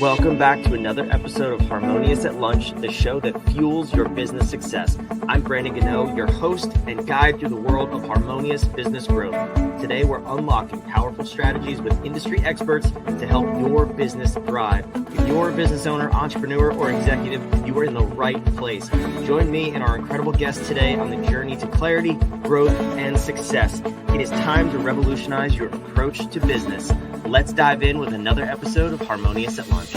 Welcome back to another episode of Harmonious at Lunch, the show that fuels your business success. I'm Brandon Gano, your host and guide through the world of harmonious business growth. Today, we're unlocking powerful strategies with industry experts to help your business thrive. If you're a business owner, entrepreneur, or executive, you are in the right place. Join me and our incredible guest today on the journey to clarity, growth, and success. It is time to revolutionize your approach to business. Let's dive in with another episode of Harmonious at Lunch.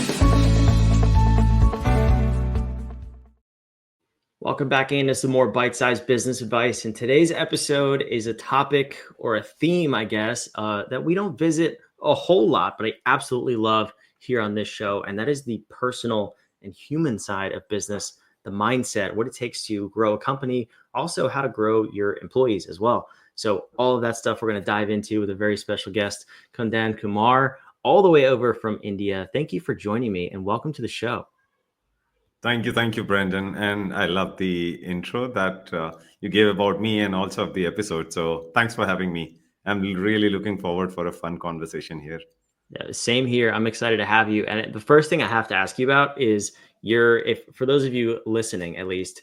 Welcome back into some more bite-sized business advice. And today's episode is a topic or a theme, I guess, that we don't visit a whole lot, but I absolutely love here on this show. And that is the personal and human side of business, the mindset, what it takes to grow a company, also how to grow your employees as well. So all of that stuff we're going to dive into with a very special guest, Kundan Kumar, all the way over from India. Thank you for joining me and welcome to the show. Thank you, Brandon. And I love the intro that you gave about me and also of the episode. So thanks for having me. I'm really looking forward for a fun conversation here. Yeah, same here. I'm excited to have you. And the first thing I have to ask you about is if for those of you listening, at least,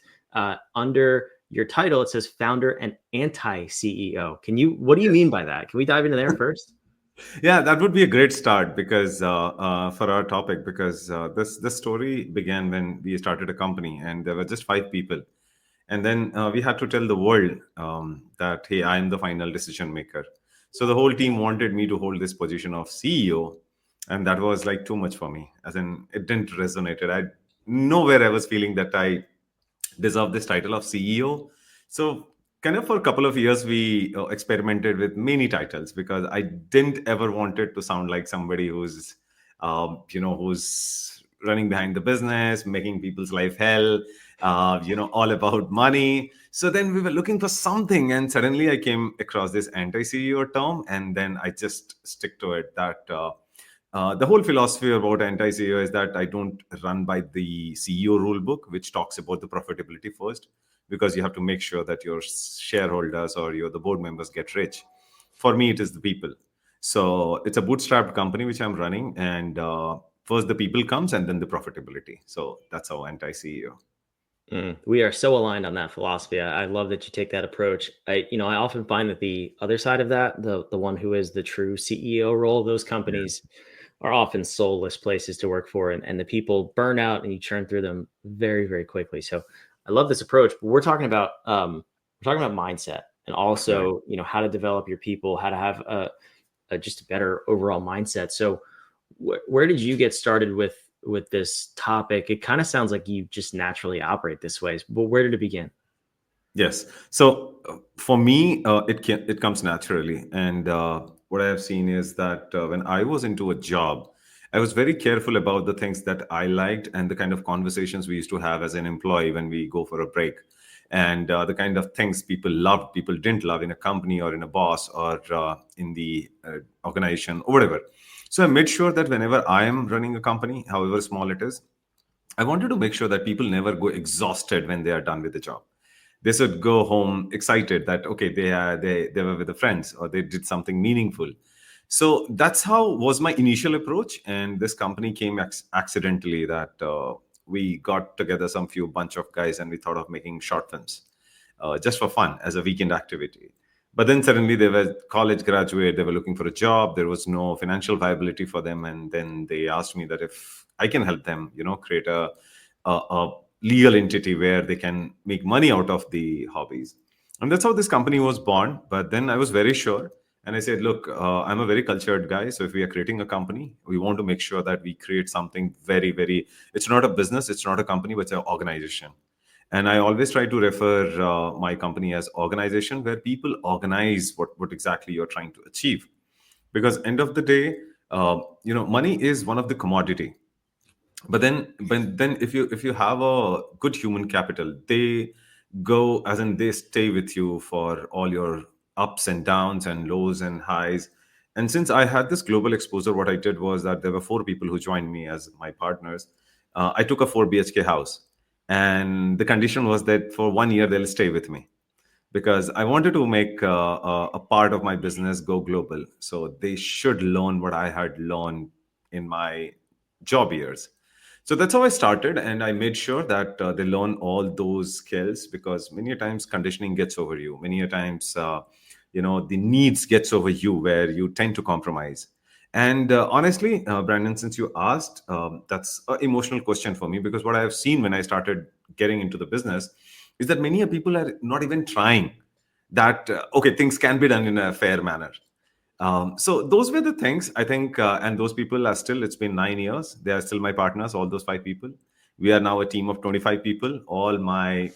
under your title, it says founder and anti-CEO. What do you mean by that? Can we dive into there first? Yeah, that would be a great start because for our topic, because this story began when we started a company and there were just 5 people. And then we had to tell the world that, hey, I'm the final decision maker. So the whole team wanted me to hold this position of CEO. And that was like too much for me. As in, it didn't resonate. Nowhere I was feeling that I deserve this title of CEO. So kind of for a couple of years, we experimented with many titles because I didn't ever wanted to sound like somebody who's running behind the business, making people's life hell, all about money. So then we were looking for something, and suddenly I came across this anti-CEO term, and then I just stick to it. That the whole philosophy about anti-CEO is that I don't run by the CEO rule book, which talks about the profitability first, because you have to make sure that your shareholders or the board members get rich. For me, it is the people. So it's a bootstrapped company which I'm running, and first the people comes and then the profitability. So that's how anti-CEO. We are so aligned on that philosophy. I love that you take that approach. I often find that the other side of that, the one who is the true CEO role, those companies are often soulless places to work for, and the people burn out and you churn through them very, very quickly. So I love this approach, but we're talking about mindset and also, how to develop your people, how to have just a better overall mindset. So where did you get started with this topic? It kind of sounds like you just naturally operate this way, but where did it begin? Yes. So for me, it comes naturally. And what I have seen is that when I was into a job, I was very careful about the things that I liked and the kind of conversations we used to have as an employee when we go for a break, and the kind of things people loved, people didn't love in a company or in a boss or in the organization or whatever. So I made sure that whenever I am running a company, however small it is, I wanted to make sure that people never go exhausted when they are done with the job. They should go home excited that, okay, they were with the friends or they did something meaningful. So that's how was my initial approach. And this company came accidentally that we got together some few bunch of guys and we thought of making short films just for fun as a weekend activity. But then suddenly they were college graduate, they were looking for a job, there was no financial viability for them. And then they asked me that if I can help them, create a legal entity where they can make money out of the hobbies. And that's how this company was born. But then I was very sure. And I said, look, I'm a very cultured guy. So if we are creating a company, we want to make sure that we create something very, very, it's not a business, it's not a company, but it's an organization. And I always try to refer my company as organization, where people organize what exactly you're trying to achieve. Because end of the day, money is one of the commodity. But then if you have a good human capital, they go as in they stay with you for all your ups and downs and lows and highs. And since I had this global exposure, what I did was that there were 4 people who joined me as my partners. I took a 4 BHK house, and the condition was that for 1 year they'll stay with me, because I wanted to make a part of my business go global. So they should learn what I had learned in my job years. So that's how I started, and I made sure that they learn all those skills, because many a times conditioning gets over you. Many a times, the needs gets over you, where you tend to compromise. And honestly, Brandon, since you asked, that's an emotional question for me, because what I have seen when I started getting into the business is that many people are not even trying that. Okay, things can be done in a fair manner. So those were the things I think, and those people are still. It's been 9 years. They are still my partners. All those 5 people. We are now a team of 25 people. All my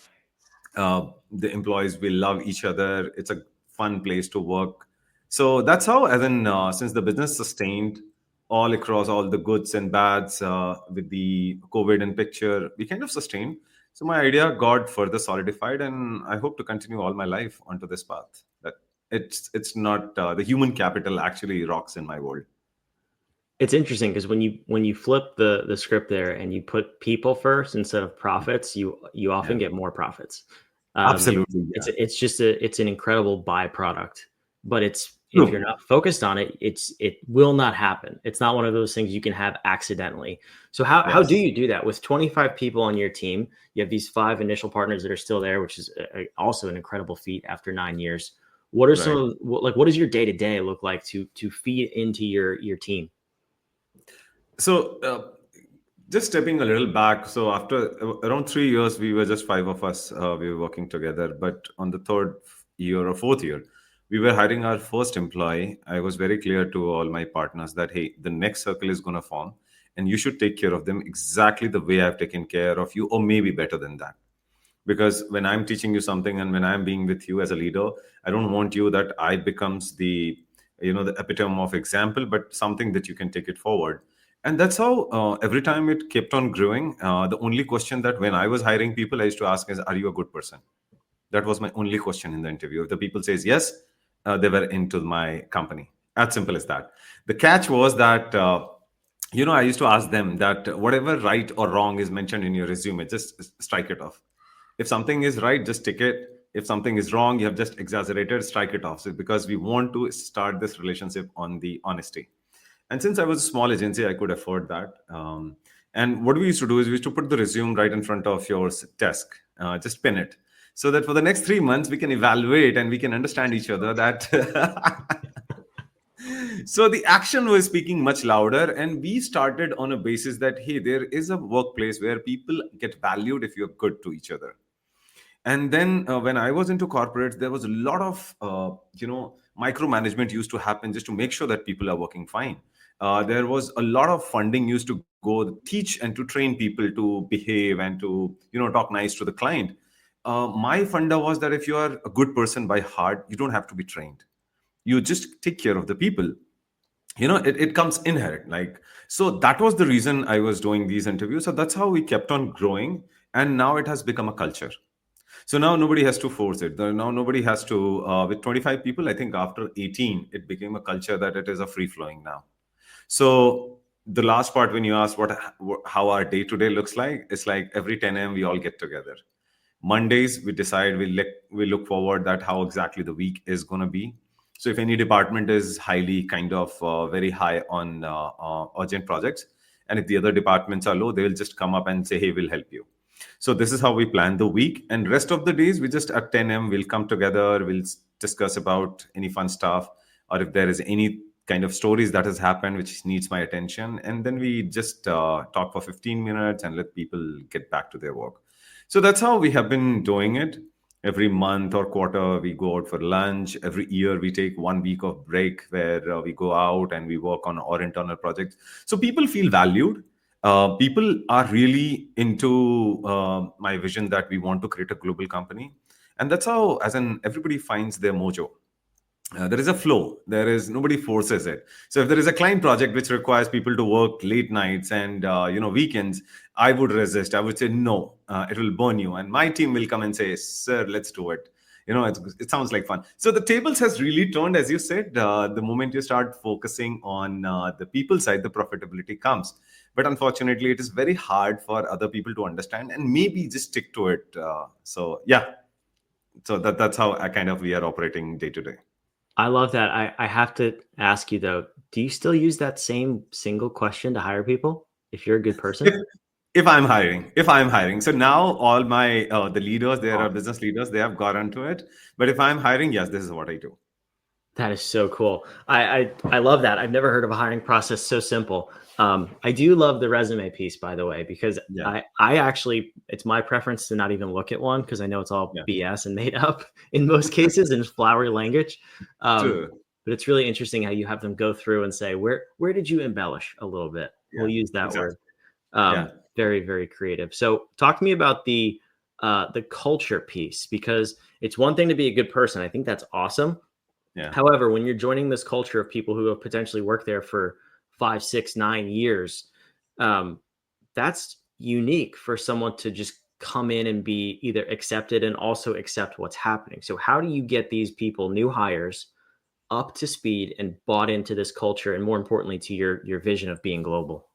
the employees, we love each other. It's a fun place to work. So that's how, as in, since the business sustained all across all the goods and bads, with the COVID in picture, we kind of sustained. So my idea got further solidified, and I hope to continue all my life onto this path. That it's not the human capital actually rocks in my world. It's interesting because when you flip the script there and you put people first instead of profits, you often Yeah, get more profits. absolutely. Yeah, It's an incredible byproduct, but if you're true. not focused on it, it will not happen. It's not one of those things you can have accidentally. So how do Yes. you do that with 25 people on your team? You have these 5 initial partners that are still there, which is also an incredible feat after 9 years. What are some Right. of what does your day to day look like to feed into your team? So, just stepping a little back. So, after around 3 years, we were just five of us. We were working together. But on the third year or fourth year, we were hiring our first employee. I was very clear to all my partners that, hey, the next circle is going to form, and you should take care of them exactly the way I've taken care of you, or maybe better than that. Because when I'm teaching you something and when I'm being with you as a leader, I don't want you that I becomes the epitome of example, but something that you can take it forward. And that's how, every time it kept on growing. The only question that when I was hiring people, I used to ask is, are you a good person? That was my only question in the interview. If the people says yes, they were into my company. As simple as that. The catch was that, I used to ask them that whatever right or wrong is mentioned in your resume, just strike it off. If something is right, just tick it. If something is wrong, you have just exaggerated, strike it off. So because we want to start this relationship on the honesty. And since I was a small agency, I could afford that. And what we used to do is we used to put the resume right in front of your desk, just pin it, so that for the next 3 months we can evaluate and we can understand each other. That so the action was speaking much louder, and we started on a basis that, hey, there is a workplace where people get valued if you're good to each other. And then, when I was into corporates, there was a lot of micromanagement used to happen just to make sure that people are working fine. There was a lot of funding used to go teach and to train people to behave and to talk nice to the client. My funda was that if you are a good person by heart, you don't have to be trained. You just take care of the people. It comes inherent, like. So that was the reason I was doing these interviews. So that's how we kept on growing, and now it has become a culture. So now nobody has to force it. Now nobody has to, with 25 people, I think after 18, it became a culture that it is a free flowing now. So the last part, when you ask how our day to day looks like, it's like every 10 a.m. we all get together. Mondays, we decide, we look forward that how exactly the week is going to be. So if any department is highly kind of very high on urgent projects, and if the other departments are low, they will just come up and say, hey, we'll help you. So this is how we plan the week. And rest of the days, we just at 10 a.m. we'll come together, we'll discuss about any fun stuff, or if there is any kind of stories that has happened which needs my attention, and then we just talk for 15 minutes and let people get back to their work. So that's how we have been doing it. Every month or quarter, we go out for lunch. Every year, we take 1 week of break where we go out and we work on our internal projects. So people feel valued. People are really into my vision that we want to create a global company. And that's how, as in, everybody finds their mojo. There is a flow. There is nobody forces it. So if there is a client project which requires people to work late nights and weekends, I would resist. I would say no. It will burn you, and my team will come and say, "Sir, let's do it." It sounds like fun. So the tables has really turned, as you said. The moment you start focusing on the people side, the profitability comes. But unfortunately, it is very hard for other people to understand and maybe just stick to it. So yeah, so that's how I kind of we are operating day to day. I love that. I have to ask you though, do you still use that same single question to hire people? if you're a good If person? if I'm hiring, so now all my the leaders, there are Awesome. business leaders, they have got onto it. But if I'm hiring, yes, this is what I do. That is so cool. I love that. I've never heard of a hiring process so simple. I do love the resume piece, by the way, because Yeah, I actually, it's my preference to not even look at one because I know it's all yeah, BS and made up in most cases in flowery language. Um, true. but it's really interesting how you have them go through and say, where did you embellish a little bit? We'll Yeah, use that exactly. word. Yeah, Very, very creative. So talk to me about the culture piece, because it's one thing to be a good person. I think that's awesome. yeah. However, when you're joining this culture of people who have potentially worked there for 5, 6, 9 years, um, that's unique for someone to just come in and be either accepted and also accept what's happening. So, how do you get these people, new hires, up to speed and bought into this culture, and more importantly, to your vision of being global?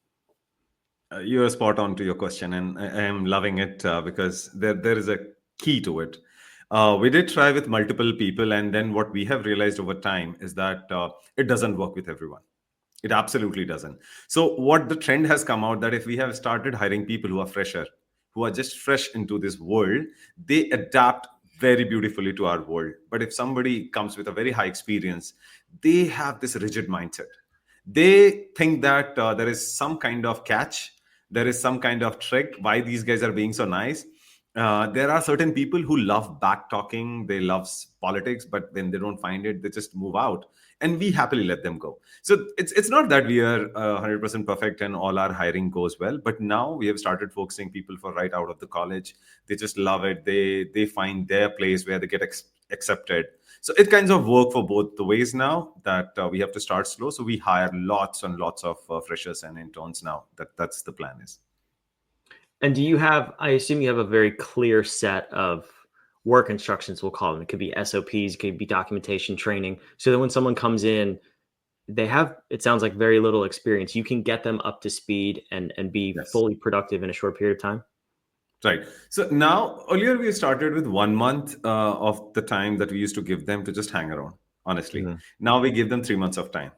You are spot on to your question, and I am loving it because there is a key to it. We did try with multiple people, and then what we have realized over time is that it doesn't work with everyone. It absolutely doesn't. So, what the trend has come out that if we have started hiring people who are fresher, who are just fresh into this world, they adapt very beautifully to our world. But if somebody comes with a very high experience, they have this rigid mindset. They think that there is some kind of catch, there is some kind of trick why these guys are being so nice. There are certain people who love back talking, they love politics, but when they don't find it, they just move out, and we happily let them go. So it's not that we are 100% perfect and all our hiring goes well, but now we have started focusing people for right out of the college. They just love it. They find their place where they get accepted. So it kinds of work for both the ways now that we have to start slow. So we hire lots and lots of freshers and interns now. That's the plan is. And do you have, I assume you have a very clear set of work instructions, we'll call them. It could be SOPs, it could be documentation training, so that when someone comes in, they have, it sounds like, very little experience. You can get them up to speed and be Yes. fully productive in a short period of time. Right. So now, earlier we started with 1 month of the time that we used to give them to just hang around, honestly. Mhm. Now we give them 3 months of time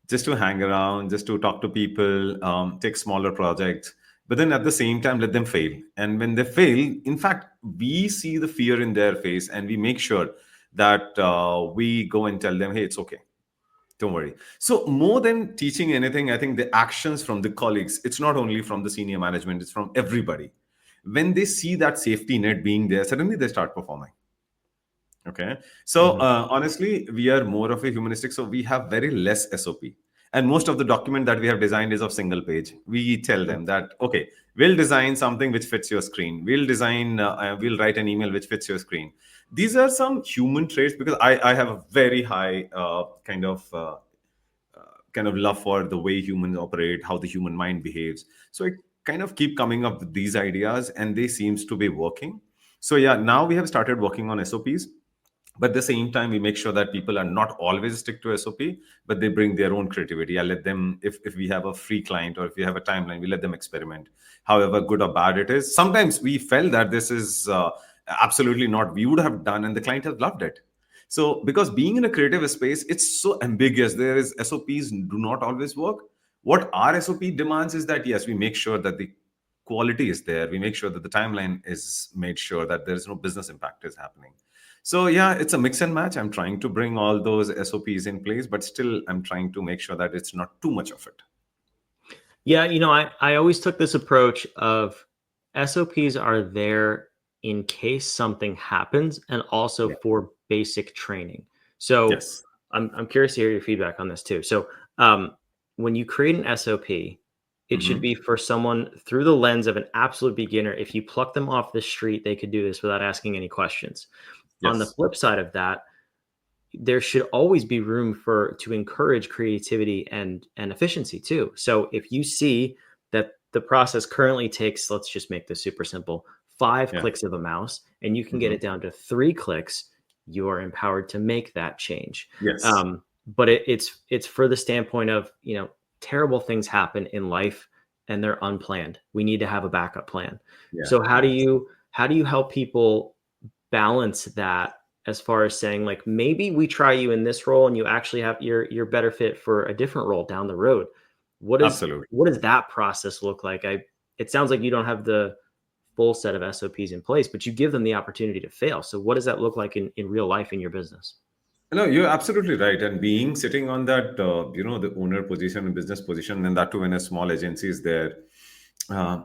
just to hang around, just to talk to people, take smaller projects. But then at the same time, let them fail. And when they fail, in fact, we see the fear in their face and we make sure that we go and tell them, hey, it's okay. Don't worry. So, more than teaching anything, I think the actions from the colleagues, it's not only from the senior management, it's from everybody. When they see that safety net being there, suddenly they start performing. Okay. So, Mhm. honestly, we are more of a humanistic. So, we have very less SOP. And most of the document that we have designed is of single page. We tell Sure. them that, okay, we'll design something which fits your screen. We'll write an email which fits your screen. These are some human traits because I have a very high kind of love for the way humans operate, how the human mind behaves. So I kind of keep coming up with these ideas, and they seems to be working. So yeah, now we have started working on SOPs, but at the same time, we make sure that people are not always stick to SOP, but they bring their own creativity. I let them, if we have a free client or if we have a timeline, we let them experiment. However good or bad it is, sometimes we felt that this is absolutely not we would have done, and the client has loved it. So, because being in a creative space, it's so ambiguous. There is SOPs do not always work. What our SOP demands is that yes, we make sure that the quality is there. We make sure that the timeline is made sure that there is no business impact is happening. So yeah, it's a mix and match. I'm trying to bring all those SOPs in place, but still I'm trying to make sure that it's not too much of it. Yeah, I always took this approach of SOPs are there in case something happens and also Yeah. for basic training. So Yes. I'm curious to hear your feedback on this too. So when you create an SOP, it should Hmm. be for someone through the lens of an absolute beginner. If you pluck them off the street, they could do this without asking any questions. On the Yes. flip side of that, there should always be room for to encourage creativity and efficiency too. So if you see that the process currently takes, let's just make this super simple, 5 Yeah. clicks of a mouse, and you can get Hmm. it down to 3 clicks, you are empowered to make that change. Yes. But it's for the standpoint of, terrible things happen in life and they're unplanned. We need to have a backup plan. Yeah. So Yes. how do you help people balance that, as far as saying, like, maybe we try you in this role and you actually have, you're better fit for a different role down the road? What is Absolutely. what does that process look like? It sounds like you don't have the full set of SOPs in place, but you give them the opportunity to fail. So what does that look like in real life in your business? No, you're absolutely right. And being sitting on that, the owner position and business position, and that too when a small agency is there, uh,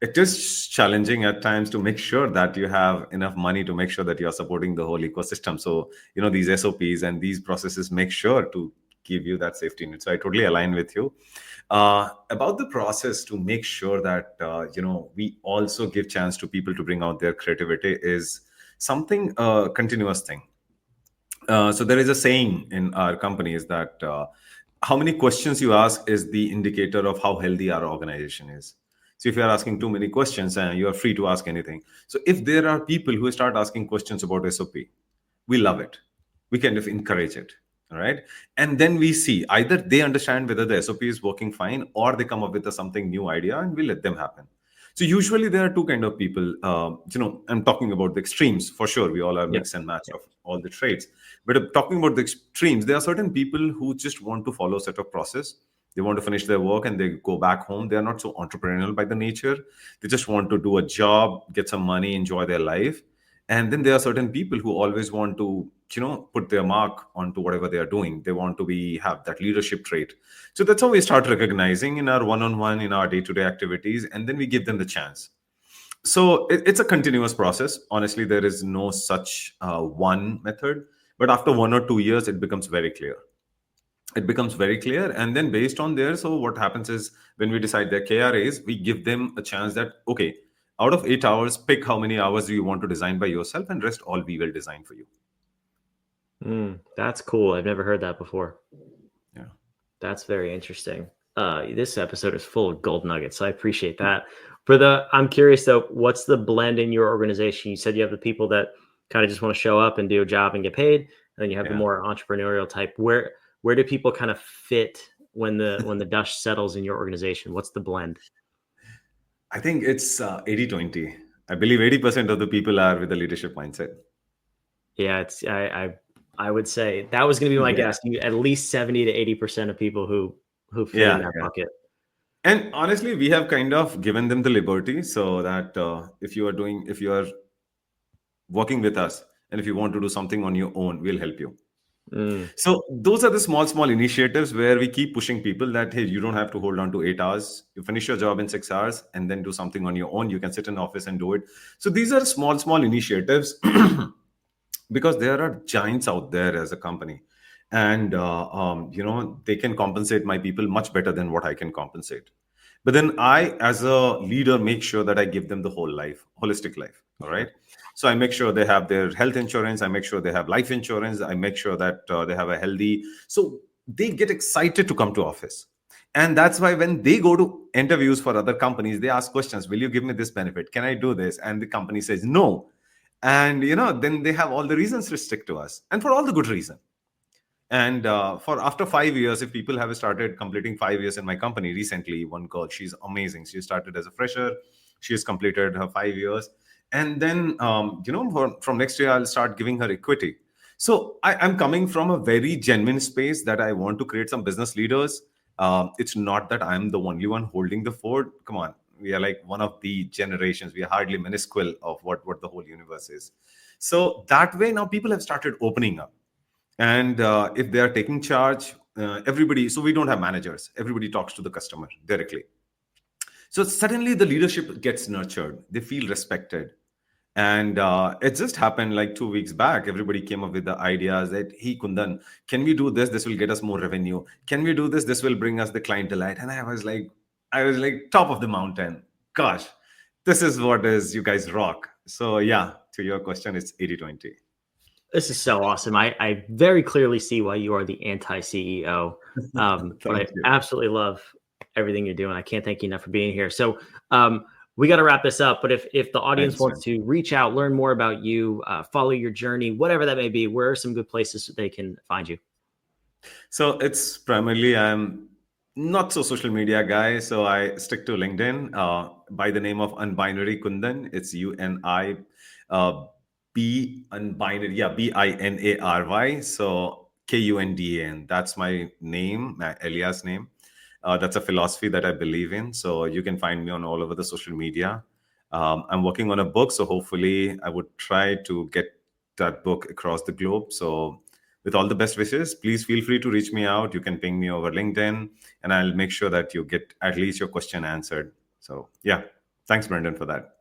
it is challenging at times to make sure that you have enough money to make sure that you are supporting the whole ecosystem. So, these SOPs and these processes make sure to give you that safety net. So I totally align with you. About the process to make sure that, we also give chance to people to bring out their creativity is something, continuous thing. So there is a saying in our company is that how many questions you ask is the indicator of how healthy our organization is. So if you are asking too many questions, you are free to ask anything. So if there are people who start asking questions about SOP, we love it. We kind of encourage it. All right. And then we see either they understand whether the SOP is working fine or they come up with a something new idea and we let them happen. So usually there are two kind of people. I'm talking about the extremes for sure. We all are Yeah. mix and match of all the traits. But talking about the extremes, there are certain people who just want to follow a set of process. They want to finish their work and they go back home. They are not so entrepreneurial by the nature. They just want to do a job, get some money, enjoy their life. And then there are certain people who always want to put their mark onto whatever they are doing. They want to have that leadership trait. So that's how we start recognizing in our one-on-one, in our day-to-day activities, and then we give them the chance. So it's a continuous process. Honestly, there is no such one method, but after 1 or 2 years it becomes very clear. And then based on there, so what happens is when we decide their KRAs, we give them a chance that, okay, out of 8 hours, pick how many hours do you want to design by yourself, and rest all we will design for you. That's cool. I've never heard that before. Yeah. That's very interesting. This episode is full of gold nuggets, so I appreciate that. I'm curious though, what's the blend in your organization? You said you have the people that kind of just want to show up and do a job and get paid, and then you have the more entrepreneurial type. Where do people kind of fit when the dust settles in your organization? What's the blend? I think it's 80-20. I believe 80% of the people are with the leadership mindset. Yeah, I would say that was going to be my guess. At least 70 to 80% of people who fit in that bucket. And honestly, we have kind of given them the liberty so that if you are working with us, and if you want to do something on your own, we'll help you. So those are the small initiatives where we keep pushing people that, hey, you don't have to hold on to 8 hours. You finish your job in 6 hours and then do something on your own. You can sit in the office and do it. So these are small initiatives because there are giants out there as a company. And, they can compensate my people much better than what I can compensate. But then I, as a leader, make sure that I give them the whole life, holistic life. All right. So I make sure they have their health insurance. I make sure they have life insurance. I make sure that they have a healthy. So they get excited to come to office. And that's why when they go to interviews for other companies, they ask questions. Will you give me this benefit? Can I do this? And the company says no. And, then they have all the reasons to stick to us, and for all the good reason. And for after 5 years, if people have started completing 5 years in my company recently, one girl, she's amazing. She started as a fresher. She has completed her 5 years. And then, from next year, I'll start giving her equity. So I'm coming from a very genuine space that I want to create some business leaders. It's not that I'm the only one holding the fort. Come on. We are like one of the generations. We are hardly minuscule of what the whole universe is. So that way, now people have started opening up. And if they are taking charge, everybody, so we don't have managers. Everybody talks to the customer directly. So suddenly the leadership gets nurtured. They feel respected. And it just happened like 2 weeks back. Everybody came up with the ideas that, hey, Kundan, can we do this? This will get us more revenue. Can we do this? This will bring us the client delight. And I was like, top of the mountain. Gosh, this is what is, you guys rock. So yeah, to your question, it's 80-20. This is so awesome. I very clearly see why you are the anti-CEO. But I absolutely love everything you're doing. I can't thank you enough for being here. So we got to wrap this up. But if the audience wants to reach out, learn more about you, follow your journey, whatever that may be, where are some good places they can find you? So it's primarily, I'm not so social media guy. So I stick to LinkedIn by the name of Unbinary Kundan. It's UNI. Unbinary, BINARY. So KUNDAN. That's my name, my alias name. That's a philosophy that I believe in. So you can find me on all over the social media. I'm working on a book, so hopefully I would try to get that book across the globe. So with all the best wishes, please feel free to reach me out. You can ping me over LinkedIn, and I'll make sure that you get at least your question answered. So yeah, thanks, Brendan, for that.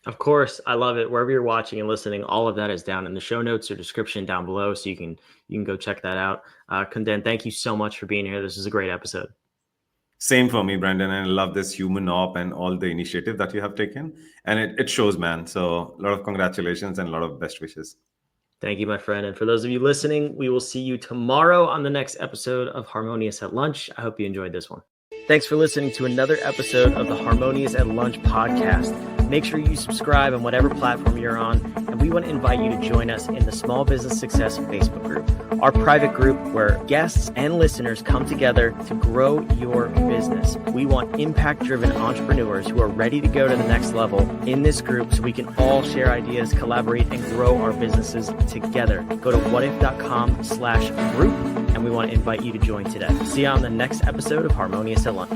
Of course, I love it. Wherever you're watching and listening, all of that is down in the show notes or description down below, so you can go check that out. Kundan, thank you so much for being here. This is a great episode. Same for me, Brandon. And I love this human op and all the initiative that you have taken. And it shows, man. So a lot of congratulations and a lot of best wishes. Thank you, my friend. And for those of you listening, we will see you tomorrow on the next episode of Harmonious at Lunch. I hope you enjoyed this one. Thanks for listening to another episode of the Harmonious at Lunch podcast. Make sure you subscribe on whatever platform you're on, and we want to invite you to join us in the Small Business Success Facebook group, our private group where guests and listeners come together to grow your business. We want impact-driven entrepreneurs who are ready to go to the next level in this group so we can all share ideas, collaborate, and grow our businesses together. Go to whatif.com/group, and we want to invite you to join today. See you on the next episode of Harmonious at Lunch.